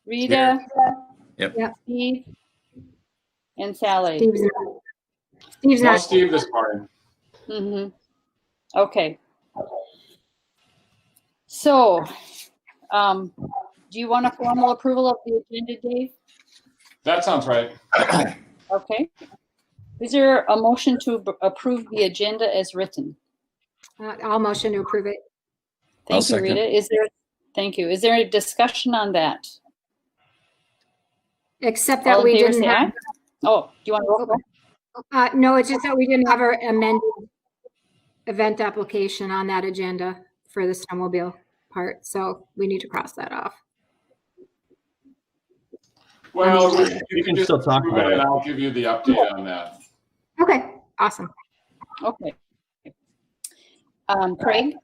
Rita, Yep. Yep. Steve, and Sally. Steve's No not. Steve this morning. Mm-hmm. Okay. So, do you want a formal approval of the agenda, Dave? That sounds right. Okay. Is there a motion to approve the agenda as written? I'll motion to approve it. I'll Thank you, second. Rita. Thank you. Is there a discussion on that? Except that All in we favor, didn't say have. aye. Oh, do you want to roll call? No, it's just that we didn't have our amended event application on that agenda for the snowmobile part, so we need to cross that off. Well, agenda. you can still just talk approve about it and it. I'll give you the update on that. Okay, awesome. Okay. Craig,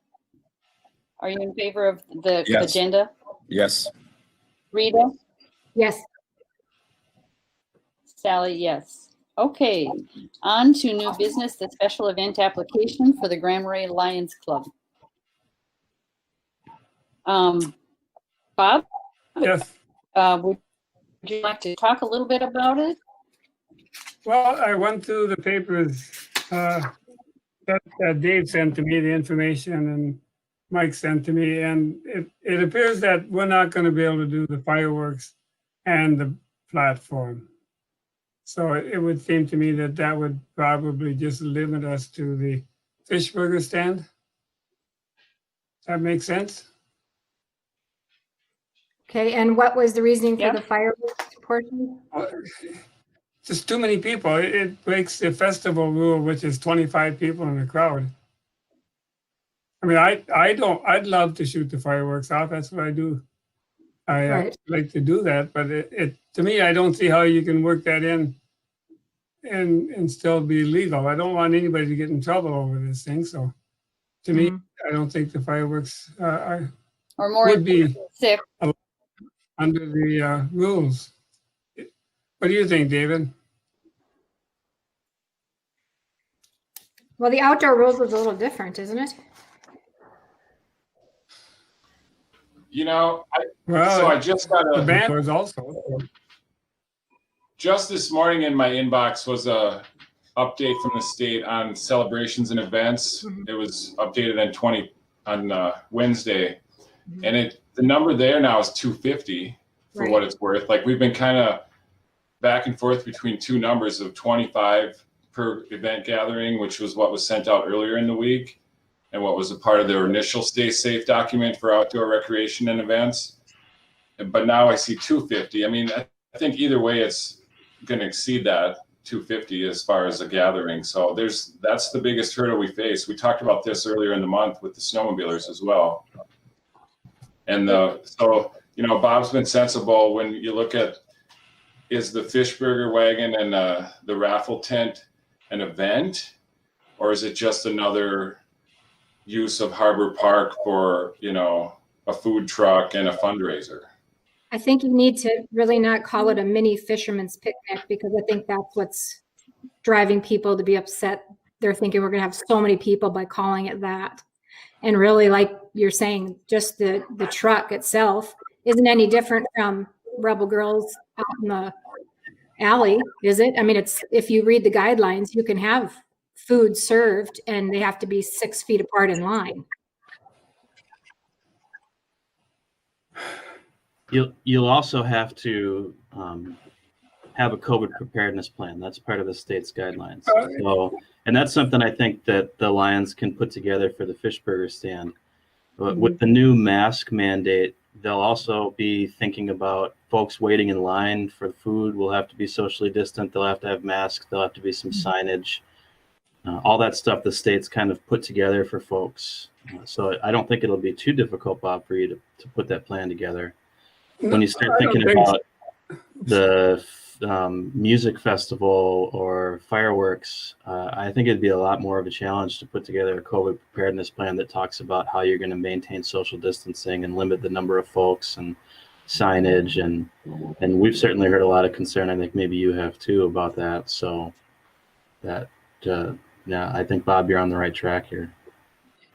are you in favor of the Yes. agenda? Yes. Rita? Yes. Sally, yes. Okay, on to new business, the special event application for the Marais Lions Club. Bob, Yes. would you like to talk a little bit about it? Well, I went through the papers that Dave sent to me, the information, and Mike sent to me, and it appears that we're not going to be able to do the fireworks and the platform. So it would seem to me that that would probably just limit us to the fish burger stand. That makes sense? Okay, and what was the reasoning for Yeah. the fireworks portion? Just too many people. It breaks the festival rule, which is 25 people in a crowd. I mean, I'd love to shoot the fireworks off. That's what I do. I Right. like to do that, but to me, I don't see how you can work that in and still be legal. I don't want anybody to get in trouble over this thing. So to me, I don't think the fireworks Or more would be sick? under the rules. What do you think, David? Well, the outdoor rules was a little different, isn't it? You know, Well, so I just got the a, band was also. just this morning in my inbox was a update from the state on celebrations and events. It was updated on Wednesday, and the number there now is 250 for what it's worth. Like we've been kind of back and forth between two numbers of 25 per event gathering, which was what was sent out earlier in the week, and what was a part of their initial Stay Safe document for outdoor recreation and events. But now I see 250. I mean, I think either way, it's going to exceed that 250 as far as a gathering. So that's the biggest hurdle we face. We talked about this earlier in the month with the snowmobilers as well. And so, you know, Bob's been sensible when you look at, is the fish burger wagon and the raffle tent an event, or is it just another use of Harbor Park for, you know, a food truck and a fundraiser? I think you need to really not call it a mini fisherman's picnic, because I think that's what's driving people to be upset. They're thinking we're going to have so many people by calling it that. And really, like you're saying, just the truck itself isn't any different from Rebel Girls out in the alley, is it? I mean, it's, if you read the guidelines, you can have food served and they have to be 6 feet apart in line. You'll also have to have a COVID preparedness plan. That's part of the state's guidelines. So, and that's something I think that the Lions can put together for the fish burger stand. But with the new mask mandate, they'll also be thinking about folks waiting in line for food will have to be socially distant. They'll have to have masks. There'll have to be some signage. All that stuff the state's kind of put together for folks. So I don't think it'll be too difficult, Bob, for you to put that plan together. When you start thinking about the music festival or fireworks, I think it'd be a lot more of a challenge to put together a COVID preparedness plan that talks about how you're going to maintain social distancing and limit the number of folks and signage. And we've certainly heard a lot of concern. I think maybe you have too about that. So that, yeah, I think, Bob, you're on the right track here.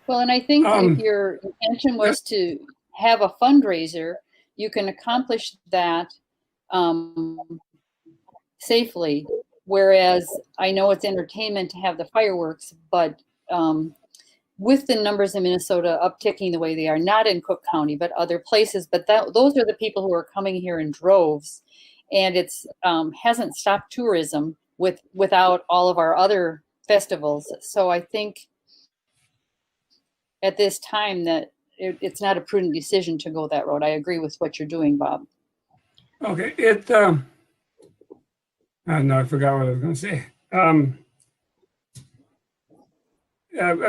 Well, and I think if your intention was to have a fundraiser, you can accomplish that safely. Whereas I know it's entertainment to have the fireworks, but with the numbers in Minnesota upticking the way they are, not in Cook County, but other places, but those are the people who are coming here in droves, and it's hasn't stopped tourism without all of our other festivals. So I think at this time that it's not a prudent decision to go that road. I agree with what you're doing, Bob. Okay, no, I forgot what I was going to say.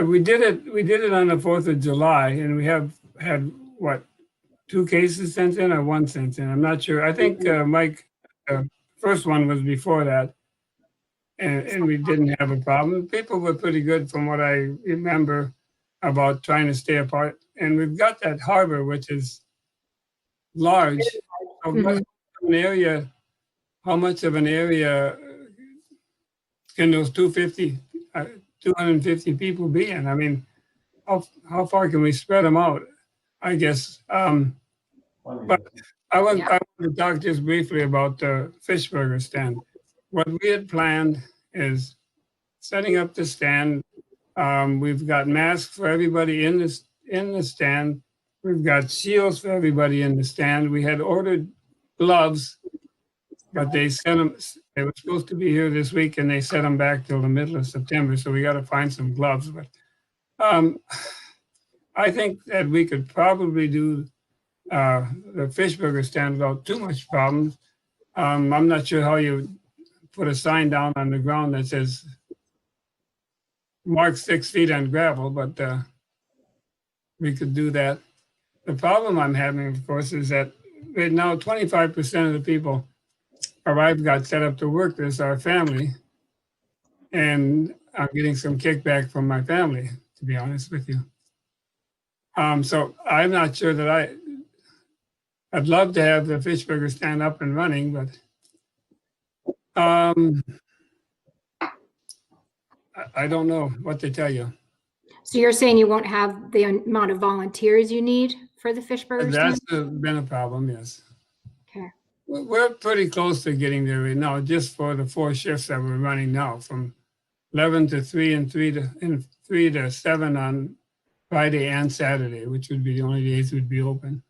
We did it on the 4th of July, and we have had, what, 2 cases since then or 1 since then? I'm not sure. I think, Mike, first one was before that, and we didn't have a problem. People were pretty good from what I remember about trying to stay apart. And we've got that harbor, which is large. So how much of an area can those 250 people be in? I mean, how far can we spread them out? I guess. But I want to talk just briefly about the fish burger stand. What we had planned is setting up the stand. We've got masks for everybody in the stand. We've got shields for everybody in the stand. We had ordered gloves, but they sent them. They were supposed to be here this week, and they set them back till the middle of September. So we got to find some gloves. But I think that we could probably do the fish burger stand without too much problems. I'm not sure how you put a sign down on the ground that says mark 6 feet on gravel, but we could do that. The problem I'm having, of course, is that right now 25% of the people I've got set up to work this are family, and I'm getting some kickback from my family, to be honest with you. So I'm not sure that I'd love to have the fish burger stand up and running, but I don't know what to tell you. So you're saying you won't have the amount of volunteers you need for the fish burger stand? That's been a problem, yes. Okay. We're pretty close to getting there right now, just for the 4 shifts that we're running now, from 11 to 3 and 3 to 7 on Friday and Saturday, which would be the only days we'd be open.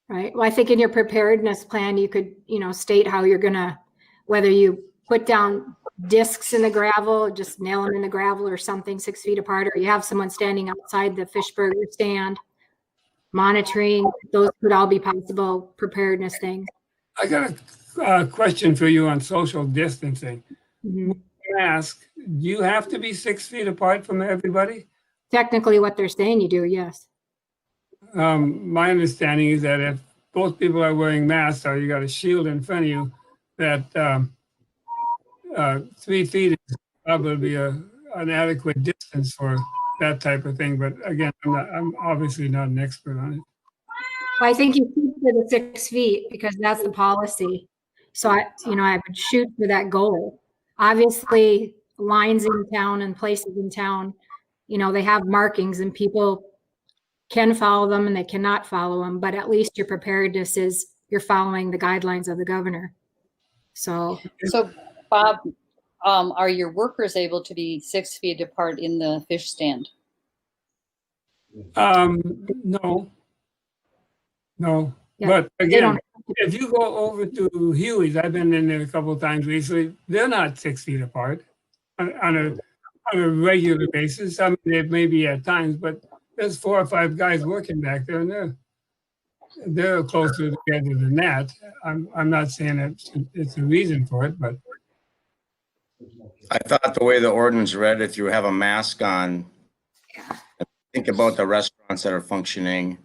Right. Well, I think in your preparedness plan, you could, state how you're gonna, whether you put down discs in the gravel, just nail them in the gravel or something 6 feet apart, or you have someone standing outside the fish burger stand monitoring. Those could all be possible preparedness things. I got a question for you on social distancing. Mhm. Ask, do you have to be 6 feet apart from everybody? Technically what they're saying you do, yes. My understanding is that if both people are wearing masks or you got a shield in front of you, that 3 feet is probably an adequate distance for that type of thing. But again, I'm obviously not an expert on it. Well, I think you shoot for the 6 feet because that's the policy. So I would shoot for that goal. Obviously, lines in town and places in town, they have markings and people can follow them and they cannot follow them, but at least your preparedness is you're following the guidelines of the governor. So Bob, are your workers able to be 6 feet apart in the fish stand? No. Yeah, But again, if you go over to Huey's, I've been in there a couple of times recently, they're not 6 feet apart on a regular basis. I mean, they may be at times, but there's 4 or 5 guys working back there, and they're closer together than that. I'm not saying that it's a reason for it, but I thought the way the ordinance read, if you have a mask on, think about the restaurants that are functioning,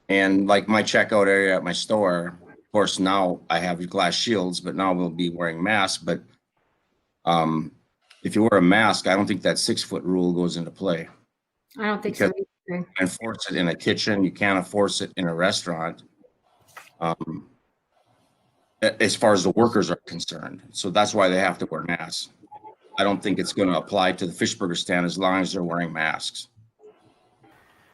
and like my checkout area at my store. Of course, now I have glass shields, but now we'll be wearing masks. But if you wear a mask, I don't think that 6 foot rule goes into play. I don't think so. You can enforce it in a kitchen. You can't enforce it in a restaurant. As far as the workers are concerned. So that's why they have to wear masks. I don't think it's going to apply to the fish burger stand as long as they're wearing masks.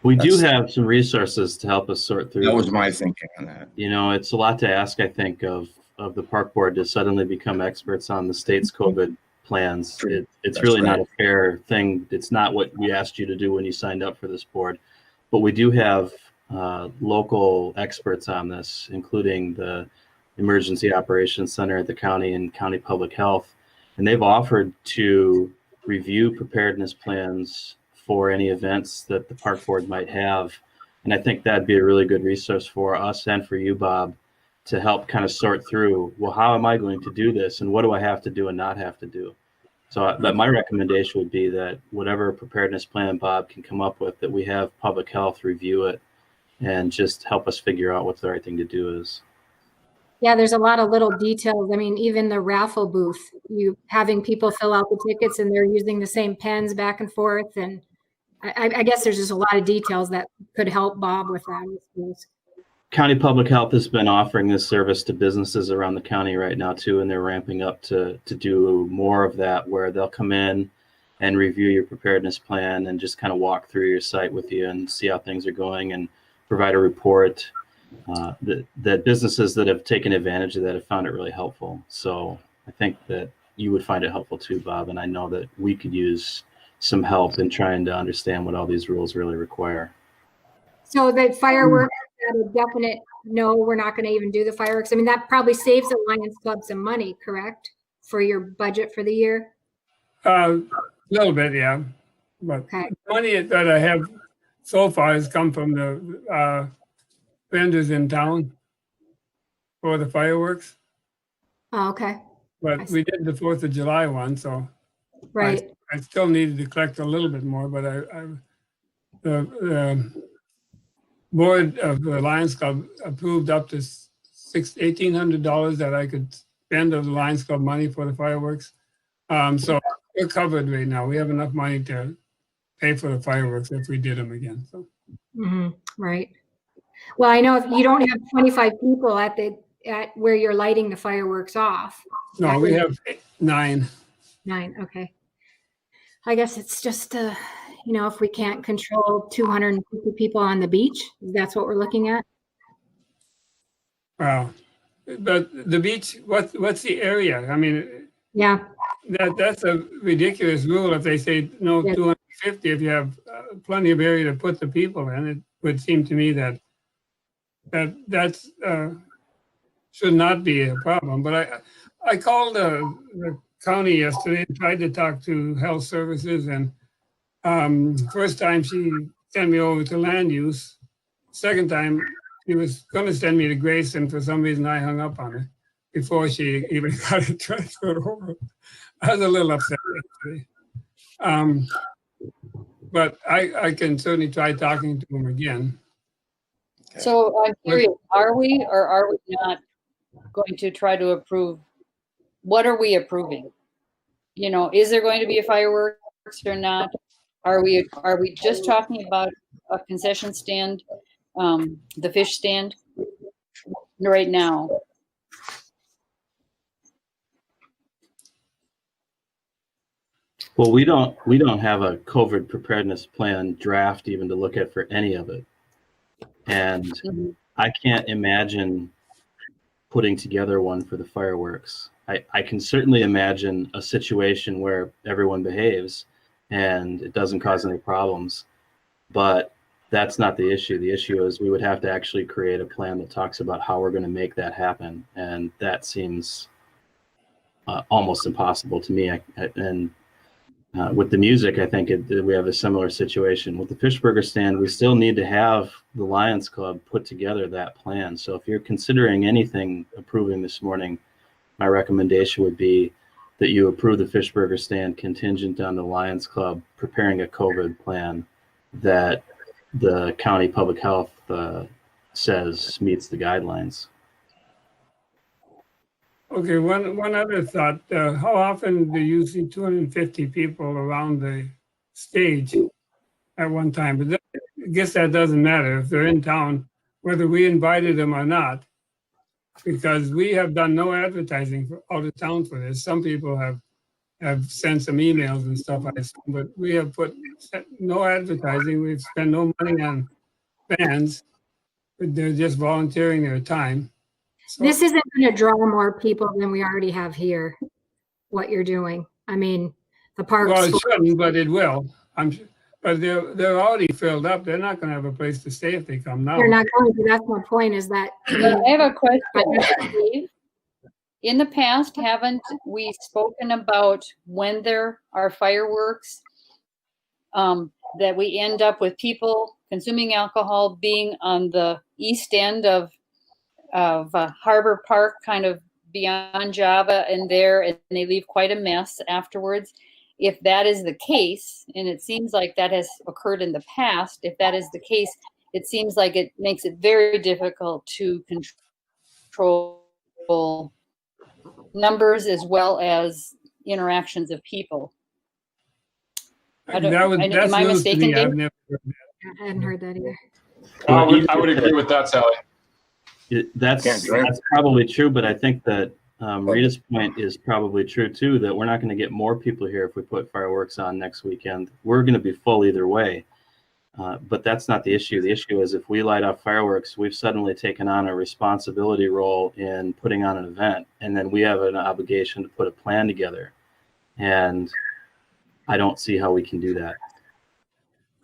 We do That's- have some resources to help us sort through. That was my thinking on that. You know, it's a lot to ask, I think, of the park board to suddenly become experts on the state's COVID plans. It's That's really not right. a fair thing. It's not what we asked you to do when you signed up for this board. But we do have local experts on this, including the Emergency Operations Center at the county and County Public Health. And they've offered to review preparedness plans for any events that the park board might have. And I think that'd be a really good resource for us and for you, Bob, to help kind of sort through, well, how am I going to do this? And what do I have to do and not have to do? So but my recommendation would be that whatever preparedness plan Bob can come up with, that we have public health review it and just help us figure out what the right thing to do is. Yeah, there's a lot of little details. I mean, even the raffle booth, you having people fill out the tickets and they're using the same pens back and forth. And I guess there's just a lot of details that could help Bob with that, I suppose. County Public Health has been offering this service to businesses around the county right now too, and they're ramping up to do more of that, where they'll come in and review your preparedness plan and just kind of walk through your site with you and see how things are going and provide a report. That businesses that have taken advantage of that have found it really helpful. So I think that you would find it helpful too, Bob, and I know that we could use some help in trying to understand what all these rules really require. So the fireworks, a definite no, we're not going to even do the fireworks. I mean, that probably saves the Lions Club some money, correct? For your budget for the year? A little bit, yeah. But Okay. the money that I have so far has come from the vendors in town for the fireworks. Oh, okay. I But see. we did the 4th of July one, so Right. I still needed to collect a little bit more, but the board of the Lions Club approved up to $1,800 that I could spend of the Lions Club money for the fireworks. So we're covered right now. We have enough money to pay for the fireworks if we did them again. So Right. Well, I know if you don't have 25 people at where you're lighting the fireworks off. no, we have 9. 9. Okay. I guess it's just, if we can't control 250 people on the beach, that's what we're looking at. Wow. But the beach, what's the area? I mean, Yeah. that's a ridiculous rule if they say no, Yeah. 250, if you have plenty of area to put the people in. It would seem to me that should not be a problem. But I called the county yesterday and tried to talk to health services, and first time she sent me over to land use. Second time she was going to send me to Grace, and for some reason I hung up on her before she even got it transferred over. I was a little upset yesterday. But I can certainly try talking to them again. So I'm curious, are we or are we not going to try to approve? What are we approving? Is there going to be a fireworks or not? Are we just talking about a concession stand, the fish stand right now? Well, we don't have a COVID preparedness plan draft even to look at for any of it. And I can't imagine putting together one for the fireworks. I can certainly imagine a situation where everyone behaves and it doesn't cause any problems, but that's not the issue. The issue is we would have to actually create a plan that talks about how we're going to make that happen. And that seems almost impossible to me. With the music, I think we have a similar situation. With the Fishburger stand, we still need to have the Lions Club put together that plan. So if you're considering anything approving this morning, my recommendation would be that you approve the Fishburger stand contingent on the Lions Club preparing a COVID plan that the county public health says meets the guidelines. Okay, one other thought. How often do you see 250 people around the stage at one time? But I guess that doesn't matter if they're in town, whether we invited them or not, because we have done no advertising for out of town for this. Some people have have sent some emails and stuff, I assume, but we have put no advertising. We've spent no money on bands. They're just volunteering their time. So, This isn't going to draw more people than we already have here, what you're doing. I mean, the park's well, it full. shouldn't, but it will. But they're already filled up. They're not going to have a place to stay if they come now. They're not going to. That's my point is that, I mean, I have a question, Dave. In the past, haven't we spoken about when there are fireworks, that we end up with people consuming alcohol being on the east end of Harbor Park, kind of beyond Java and there, and they leave quite a mess afterwards. If that is the case, and it seems like that has occurred in the past, if that is the case, it seems like it makes it very difficult to control numbers as well as interactions of people. That's am I news to mistaken, me. I've Dave? never heard that. I hadn't heard that either. I would agree with that, Sally. That's probably true, but I think that Rita's point is probably true too, that we're not going to get more people here if we put fireworks on next weekend. We're going to be full either way. But that's not the issue. The issue is if we light off fireworks, we've suddenly taken on a responsibility role in putting on an event, and then we have an obligation to put a plan together. And I don't see how we can do that.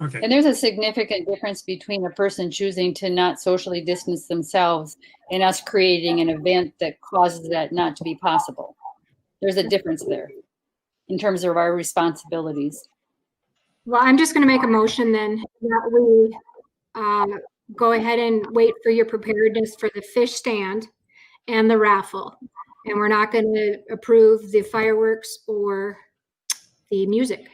Okay. And there's a significant difference between a person choosing to not socially distance themselves and us creating an event that causes that not to be possible. There's a difference there in terms of our responsibilities. Well, I'm just going to make a motion then that we go ahead and wait for your preparedness for the fish stand and the raffle. And we're not going to approve the fireworks or the music.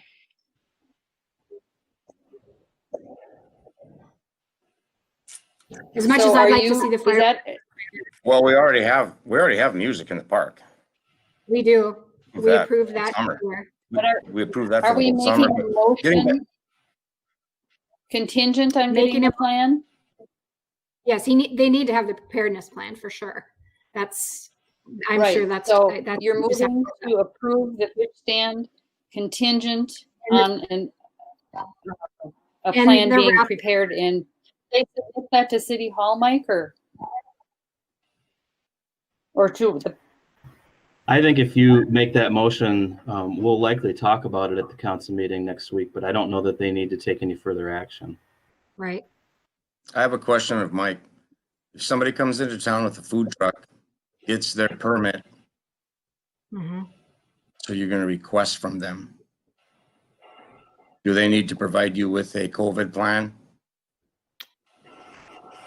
As much So as I'd are like you- to see the is fireworks, that- Well, we already have music in the park. we do. In We fact, approve that. summer. Here. But We approved that Are for the we whole making summer. a but getting motion contingent on Making getting a a- plan? Yes, they need to have the preparedness plan for sure. I'm Right. sure that's. So that's you're moving to approve the fish stand contingent on a And plan the being raffle. prepared, and they submit that to City Hall, Mike, or to the, I think if you make that motion, we'll likely talk about it at the council meeting next week, but I don't know that they need to take any further action. Right. I have a question of Mike. If somebody comes into town with a food truck, gets their permit, Mhm. so you're going to request from them, do they need to provide you with a COVID plan?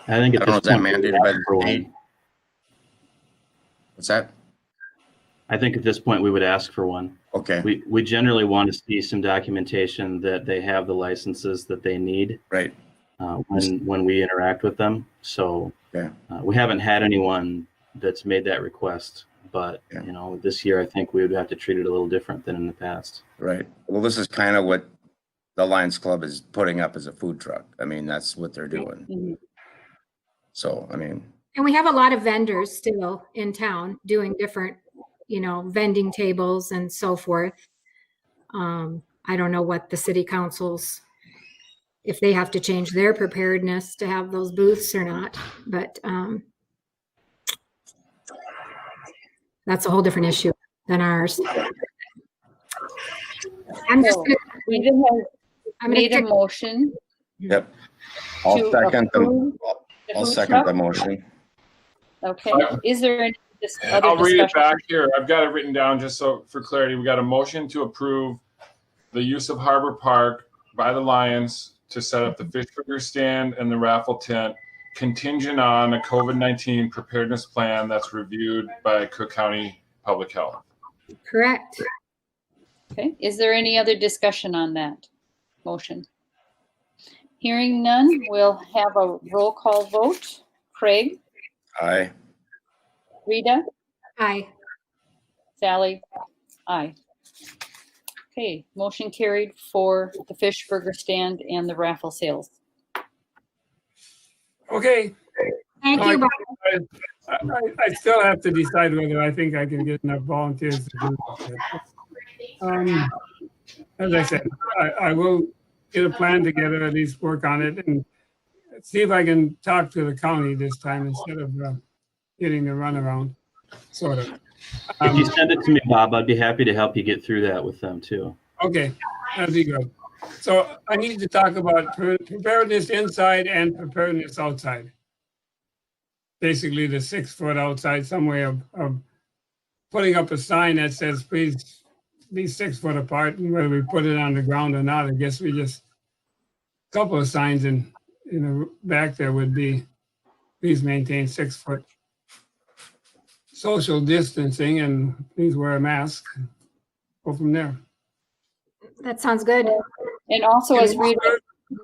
I think I at don't know, this is that point, we would mandated by ask the for state? one. What's that? I think at this point we would ask for one. Okay, We generally want to see some documentation that they have the licenses that they need right. when we interact with them. So Yeah. we haven't had anyone that's made that request, but Yeah. this year I think we would have to treat it a little different than in the past. Right. Well, this is kind of what the Lions Club is putting up as a food truck. I mean, that's what they're doing. Mhm. So, I mean, And we have a lot of vendors still in town doing different, vending tables and so forth. I don't know what the city councils, if they have to change their preparedness to have those booths or not, but that's a whole different issue than ours. I'm just So, gonna, we did have I'm gonna made a stick, motion yep. I'll to second the, approve the I'll food second the truck. motion. Okay, is there any other I'll read it discussion? back here. I've got it written down just so for clarity. We got a motion to approve the use of Harbor Park by the Lions to set up the fish burger stand and the raffle tent, contingent on a COVID-19 preparedness plan that's reviewed by Cook County Public Health. correct. Okay, is there any other discussion on that motion? Hearing none, we'll have a roll call vote. Craig, Aye. Rita, Aye. Sally, aye. Okay, motion carried for the fish burger stand and the raffle sales. Okay. Thank you, Bob. I still have to decide whether I think I can get enough volunteers to do it. As I said, I will get a plan together, at least work on it, and see if I can talk to the county this time instead of getting the runaround, sort of. If you send it to me, Bob, I'd be happy to help you get through that with them too. Okay, that'd be good. So I need to talk about preparedness inside and preparedness outside. Basically, the 6 foot outside, some way of putting up a sign that says, please be 6 foot apart, and whether we put it on the ground or not, I guess we just, a couple of signs in the back there would be, please maintain 6 foot social distancing and please wear a mask. Go from there. That sounds good. And also, as Rita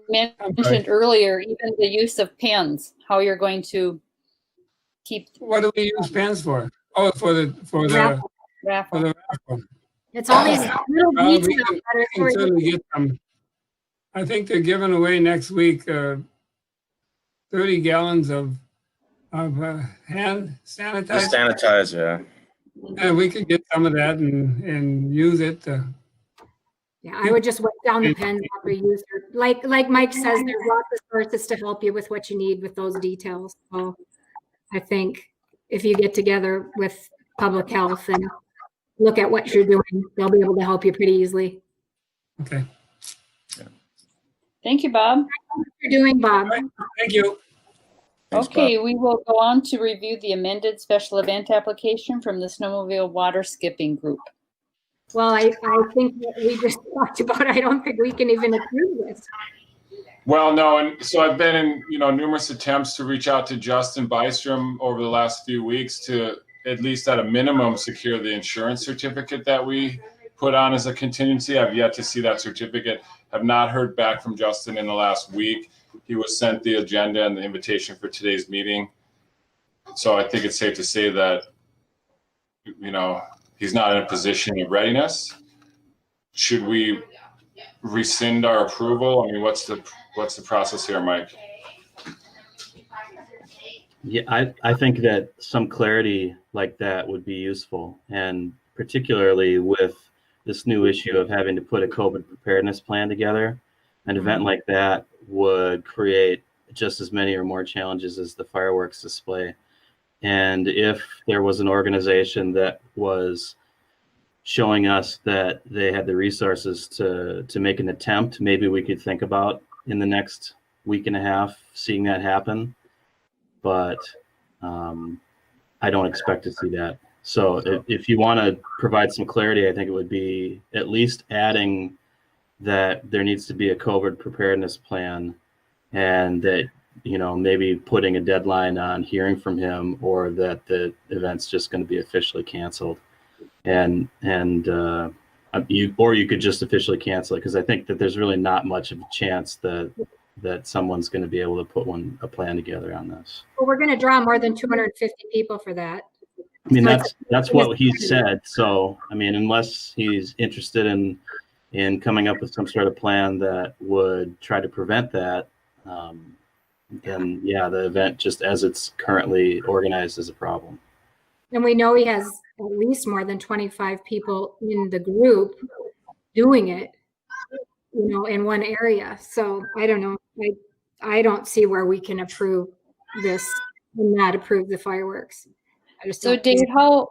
sorry. mentioned earlier, even the use of pens, how you're going to keep What do we use pens for? Oh, for the Raffle. raffle. raffle. It's all these little Well, details we that are can sort of- certainly get them. I think they're giving away next week 30 gallons of hand sanitizer. Just sanitize, yeah. And we could get some of that and use it. Yeah, I would just whip down the pens every user. Like Mike says, there's lots of sources to help you with what you need with those details. So I think if you get together with public health and look at what you're doing, they'll be able to help you pretty easily. Okay. Thank you, Bob. What you're doing, Bob. Thank you. Thanks, Okay, we will go on to review the amended special event application from the Snowmobile Water Skipping Group. Well, I think what we just talked about, I don't think we can even approve this. Well, no, and so I've been in, numerous attempts to reach out to Justin Bystrom over the last few weeks to at least at a minimum secure the insurance certificate that we put on as a contingency. I've yet to see that certificate. Have not heard back from Justin in the last week. He was sent the agenda and the invitation for today's meeting. So I think it's safe to say that, he's not in a position of readiness. Should we rescind our approval? I mean, what's the process here, Mike? Yeah, I think that some clarity like that would be useful, and particularly with this new issue of having to put a COVID preparedness plan together. An event like that would create just as many or more challenges as the fireworks display. And if there was an organization that was showing us that they had the resources to make an attempt, maybe we could think about in the next week and a half seeing that happen. But I don't expect to see that. So if you want to provide some clarity, I think it would be at least adding that there needs to be a COVID preparedness plan, and that, maybe putting a deadline on hearing from him, or that the event's just going to be officially canceled. And you could just officially cancel it, because I think that there's really not much of a chance that someone's going to be able to put a plan together on this. Well, we're going to draw more than 250 people for that. I mean, that's what he said. So, I mean, unless he's interested in coming up with some sort of plan that would try to prevent that, then yeah, the event just as it's currently organized is a problem. And we know he has at least more than 25 people in the group doing it, in one area. So I don't know. I don't see where we can approve this and not approve the fireworks. So Dave, how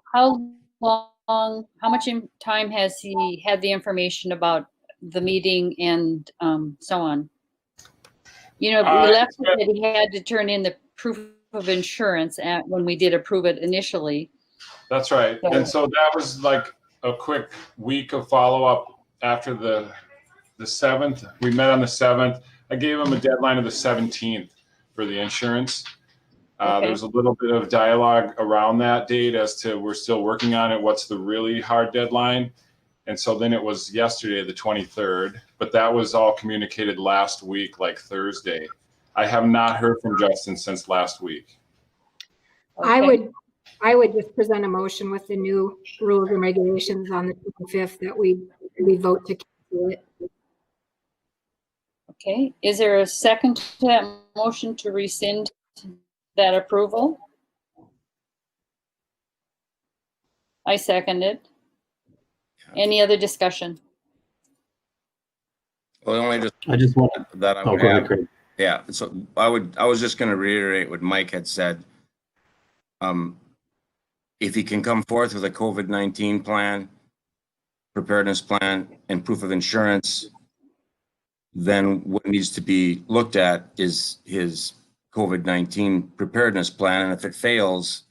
long, how much time has he had the information about the meeting and so on? We left it that he had to turn in the proof of insurance when we did approve it initially. That's right. And so that was like a quick week of follow-up after the 7th. We met on the 7th. I gave him a deadline of the 17th for the insurance. Okay. There was a little bit of dialogue around that date as to we're still working on it. What's the really hard deadline? And so then it was yesterday, the 23rd, but that was all communicated last week, like Thursday. I have not heard from Justin since last week. Okay. I would just present a motion with the new rules and regulations on the 25th that we vote to cancel it. Okay, is there a second to that motion to rescind that approval? I second it. Any other discussion? Well, I just want to, that I oh, would go ahead, add, Craig. yeah, so I was just gonna reiterate what Mike had said. If he can come forth with a COVID-19 plan, preparedness plan, and proof of insurance, then what needs to be looked at is his COVID-19 preparedness plan. And if it fails,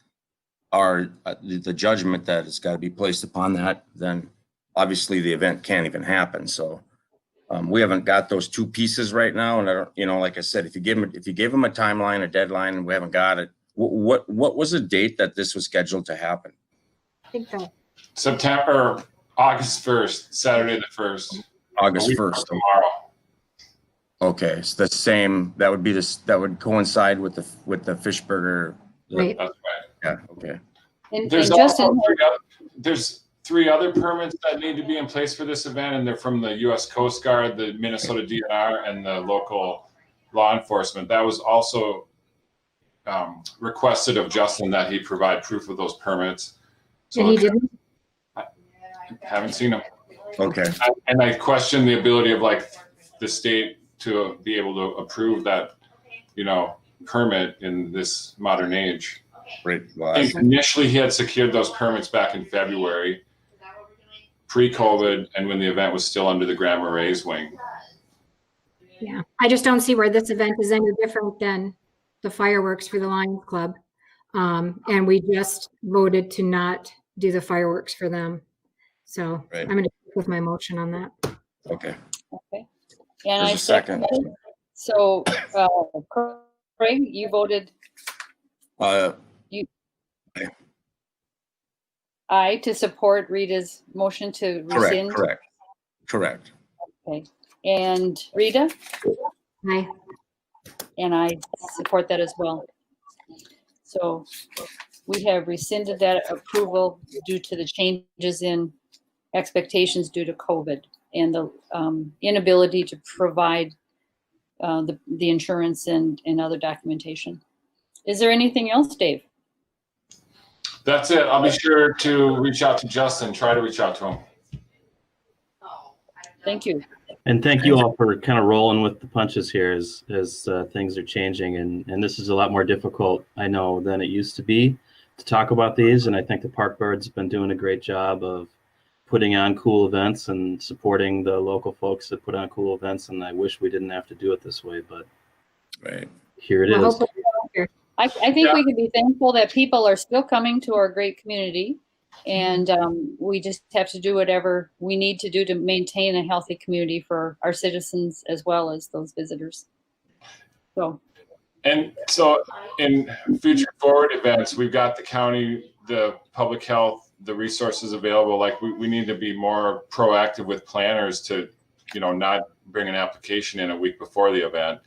the judgment that has got to be placed upon that, then obviously the event can't even happen. So we haven't got those two pieces right now. And I don't, like I said, if you gave him a timeline, a deadline, and we haven't got it, what was the date that this was scheduled to happen? I think so. August 1st, Saturday the 1st. August 1st. Tomorrow. Okay, so the same, that would coincide with the fish burger. Right. That's right. Yeah, okay. And There's Justin, also there's 3 other permits that need to be in place for this event, and they're from the U.S. Coast Guard, the Minnesota DNR, and the local law enforcement. That was also requested of Justin that he provide proof of those permits. So And he didn't? I haven't seen them. Okay, And I question the ability of the state to be able to approve that, permit in this modern age. great. Well, I think initially he had secured those permits back in February, pre-COVID, and when the event was still under the Marais wing. Yeah. I just don't see where this event is any different than the fireworks for the Lions Club. And we just voted to not do the fireworks for them. So Right. I'm going to stick with my motion on that. okay. okay. And There's I a second. seconded. So, Craig, you voted aye to support Rita's motion to rescind. Correct. Okay. And Rita? Aye. And I support that as well. So we have rescinded that approval due to the changes in expectations due to COVID and the inability to provide the insurance and other documentation. Is there anything else, Dave? That's it. I'll be sure to reach out to Justin, try to reach out to him. Thank you. And thank you all for kind of rolling with the punches here as things are changing. And this is a lot more difficult, I know, than it used to be to talk about these. And I think the Park Board's been doing a great job of putting on cool events and supporting the local folks that put on cool events. And I wish we didn't have to do it this way, but Right. here it Well, is. hopefully we're here. I think we can be thankful that people are still coming to our great community. And we just have to do whatever we need to do to maintain a healthy community for our citizens as well as those visitors. So And so in future forward events, we've got the county, the public health, the resources available. We need to be more proactive with planners to, not bring an application in a week before the event,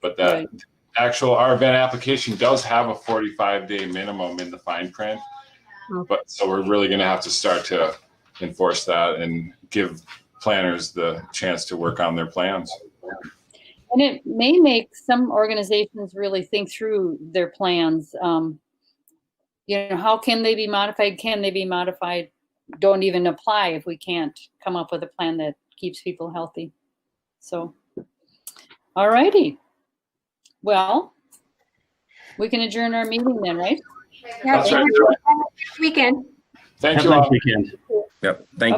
but that right. our event application does have a 45-day minimum in the fine print. But so we're really going to have to start to enforce that and give planners the chance to work on their plans. And it may make some organizations really think through their plans. How can they be modified? Can they be modified? Don't even apply if we can't come up with a plan that keeps people healthy. So, all righty. Well, we can adjourn our meeting then, right? Yeah, That's right. weekend. Thank Have you a nice all. weekend. Yep. Thank you.